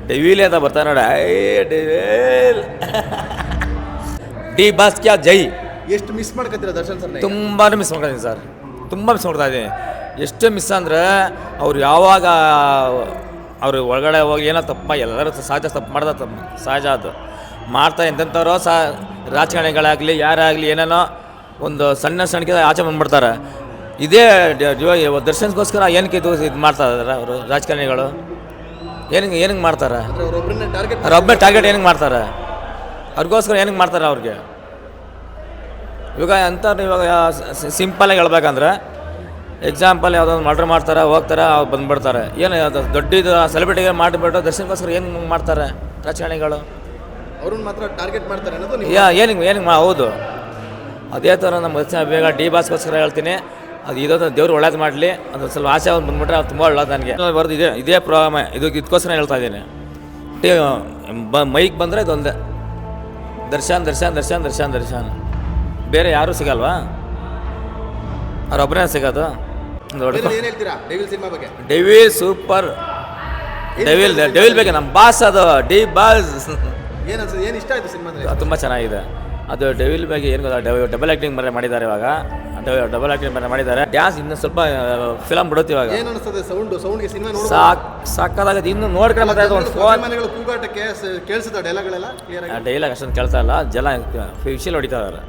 Devil ಅಂತ ಬರ್ತಾರೆ ನೋಡಿ, ಐ ಡೆವಿಲ್ ಡಿ ಬಾಸ್ ಕ್ಯಾ ಜೈ. ಎಷ್ಟು ಮಿಸ್ ಮಾಡ್ಕೊತೀರ ದರ್ಶನ್ ಸರ್? ತುಂಬಾ ಮಿಸ್ ಮಾಡ್ಕೊತೀನಿ ಸರ್, ತುಂಬ ಮಿಸ್ ಮಾಡ್ತಾ ಇದ್ದೀನಿ. ಎಷ್ಟು ಮಿಸ್ ಅಂದರೆ ಅವ್ರು ಯಾವಾಗ ಅವರು ಒಳಗಡೆ ಹೋಗಿ ಏನೋ ತಪ್ಪ, ಎಲ್ಲರೂ ಸಹಜ ತಪ್ಪು ಮಾಡ್ದ, ತಪ್ಪು ಸಹಜ ಅದು ಮಾಡ್ತಾ ಎಂತೆಂಥವ್ರೋ ರಾಜಕಾರಣಿಗಳಾಗಲಿ ಯಾರಾಗಲಿ ಏನೇನೋ ಒಂದು ಸಣ್ಣ ಸಣ್ಣಕ್ಕೆ ಆಚೆ ಬಂದ್ಬಿಡ್ತಾರೆ. ಇದೇ ದರ್ಶನ್ಗೋಸ್ಕರ ಏನಕ್ಕೆ ಇದು ಮಾಡ್ತಾ ಇದ್ದಾರೆ ಅವರು ರಾಜಕಾರಣಿಗಳು? ಏನಕ್ಕೆ ಮಾಡ್ತಾರೆ? ಅವ್ರೊಬ್ಬನೇ ಟಾರ್ಗೆಟ್ ಏನಕ್ಕೆ ಮಾಡ್ತಾರೆ? ಅವ್ರಿಗೋಸ್ಕರ ಏನಕ್ಕೆ ಮಾಡ್ತಾರೆ ಅವ್ರಿಗೆ? ಇವಾಗ ಸಿಂಪಲಾಗಿ ಹೇಳ್ಬೇಕಂದ್ರೆ ಎಕ್ಸಾಂಪಲ್ ಯಾವುದೊಂದು ಮರ್ಡ್ರ್ ಮಾಡ್ತಾರೆ, ಹೋಗ್ತಾರೆ, ಅವ್ರು ಬಂದುಬಿಡ್ತಾರೆ. ಏನು ಅದು ದೊಡ್ಡದು ಸೆಲೆಬ್ರಿಟಿಗೆ ಮಾಡಿಬಿಟ್ಟು ದರ್ಶನಕ್ಕೋಸ್ಕರ ಏನು ಮಾಡ್ತಾರೆ ರಾಜಕಾರಣಿಗಳು? ಅವ್ರನ್ನ ಮಾತ್ರ ಟಾರ್ಗೆಟ್ ಮಾಡ್ತಾರೆ ಅನ್ನೋದು ಏನಕ್ಕೆ ಹೌದು. ಅದೇ ಥರ ನಮ್ಮ ಬೇಗ ಡಿ ಬಾಸ್ಗೋಸ್ಕರ ಹೇಳ್ತೀನಿ, ಅದು ಇದೊಂದು ದೇವ್ರು ಒಳ್ಳೇದು ಮಾಡಲಿ, ಅದು ಸ್ವಲ್ಪ ಆಸೆ ಒಂದು ಬಂದುಬಿಟ್ರೆ ಅದು ತುಂಬ ಒಳ್ಳೇದು ನನಗೆ ಬರೋದು. ಇದೇ ಪ್ರೋಗ್ರಾಮ ಇದಕ್ಕೋಸ್ಕರ ಹೇಳ್ತಾ ಇದ್ದೀನಿ. ಮೈಕ್ ಬಂದರೆ ಇದೊಂದೇ, ದರ್ಶನ್ ದರ್ಶನ್ ದರ್ಶನ್ ದರ್ಶನ್ ದರ್ಶನ್, ಬೇರೆ ಯಾರೂ ಸಿಗಲ್ವಾ? ಅವ್ರೊಬ್ಬರೇ ಸಿಗೋದು. ಡೆವಿಲ್ ಸೂಪರ್, ಡೆವಿಲ್ ಬಗ್ಗೆ ನಮ್ಮ ಬಾಸ್, ಅದು ಡಿ ಬಾಸ್ ಏನು ಇಷ್ಟ ಆಯಿತು ಸಿನಿಮಾ? ತುಂಬ ಚೆನ್ನಾಗಿದೆ ಅದು. ಡೆವಿಲ್ ಬಗ್ಗೆ ಏನು ಗೊತ್ತಾ, ಡಬಲ್ ಆ್ಯಕ್ಟಿಂಗ್ ಮಾಡಿದ್ದಾರೆ ಇವಾಗ, ಡಬಲ್ ಆ್ಯಕ್ಟಿಂಗ್ ಮಾಡಿದ್ದಾರೆ. ಡ್ಯಾನ್ಸ್ ಇನ್ನೂ ಸ್ವಲ್ಪ ಫಿಲಮ್ ಬಿಡುತ್ತೆ ಇವಾಗ. ಏನು ಅನಿಸ್ತದೆ ಸೌಂಡ್ಗೆ ಸಿನಿಮಾ ನೋಡಿ ಸಾಕಾಗತ್ತೆ. ಇನ್ನು ನೋಡ್ಕೊಂಡು ಮತ್ತೆ ಒಂದು ಫೋನ್ ಕೂಗಾಟಕ್ಕೆ ಕೇಳಿಸುತ್ತೆ ಡೈಲಾಗ್ಗಳೆಲ್ಲ? ಡೈಲಾಗ್ ಅಷ್ಟೊಂದು ಕೇಳ್ತಾ ಇಲ್ಲ, ಜನ ವಿಷಲ್ ಹೊಡಿತಾ ಇದ್ದಾರೆ.